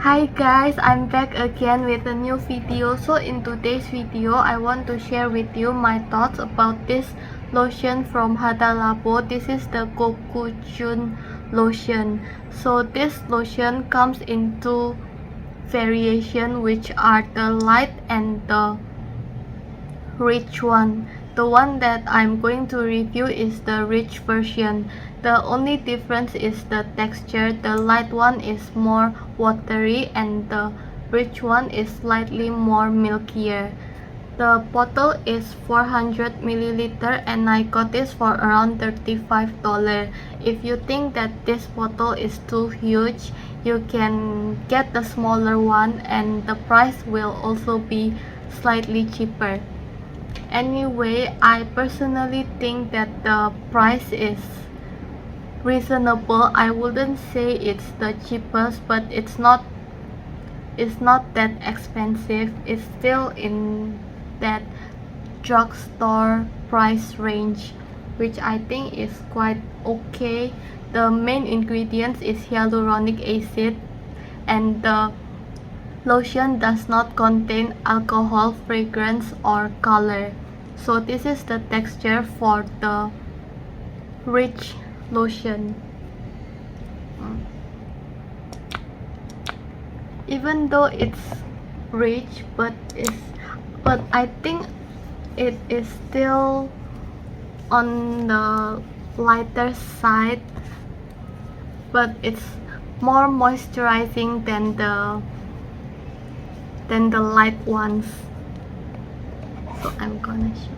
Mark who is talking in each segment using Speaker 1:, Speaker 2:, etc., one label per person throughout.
Speaker 1: Hi guys, I'm back again with a new video. So in today's video, I want to share with you my thoughts about this lotion from Hada Labo. This is the Gokyujun Lotion. So this lotion comes in two variations, which are the light and the rich one. The one that I'm going to review is the rich version. The only difference is the texture. The light one is more watery and the rich one is slightly more milkier. The bottle is 400 milliliter and I got this for around $35. If you think that this bottle is too huge, you can get the smaller one and the price will also be slightly cheaper. Anyway, I personally think that the price is reasonable. I wouldn't say it's the cheapest, but it's not that expensive. It's still in that drugstore price range, which I think is quite okay. The main ingredients is hyaluronic acid, and the lotion does not contain alcohol, fragrance, or color. So this is the texture for the rich lotion. Even though it's rich, but I think it is still on the lighter side, but it's more moisturizing than the light ones. So I'm gonna show.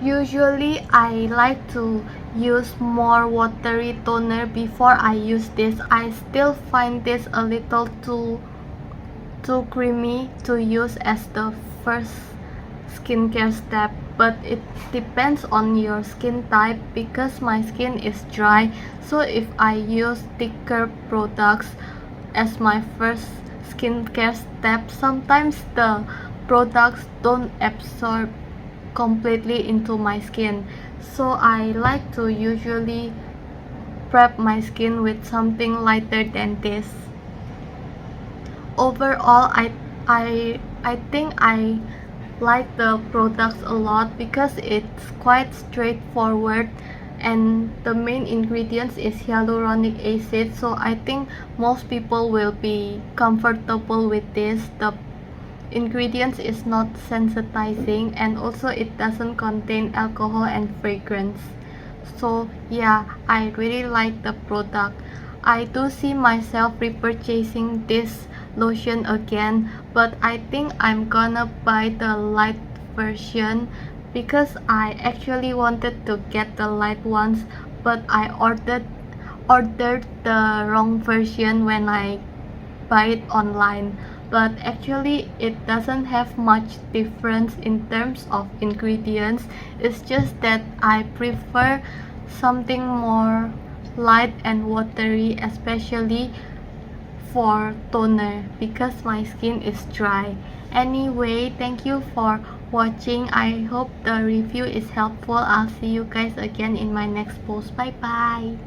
Speaker 1: Usually I like to use more watery toner before I use this. I still find this a little too creamy to use as the first skincare step, but it depends on your skin type. Because my skin is dry, so if I use thicker products as my first skincare step, sometimes the products don't absorb completely into my skin. So I like to usually prep my skin with something lighter than this. Overall, I think I like the products a lot because it's quite straightforward and the main ingredients is hyaluronic acid, so I think most people will be comfortable with this. The ingredients is not sensitizing and also it doesn't contain alcohol and fragrance. So yeah, I really like the product. I do see myself repurchasing this lotion again, but I think I'm gonna buy the light version because I actually wanted to get the light ones, but I ordered the wrong version when I buy it online. But actually it doesn't have much difference in terms of ingredients. It's just that I prefer something more light and watery, especially for toner because my skin is dry. Anyway, thank you for watching. I hope the review is helpful. I'll see you guys again in my next post. Bye bye.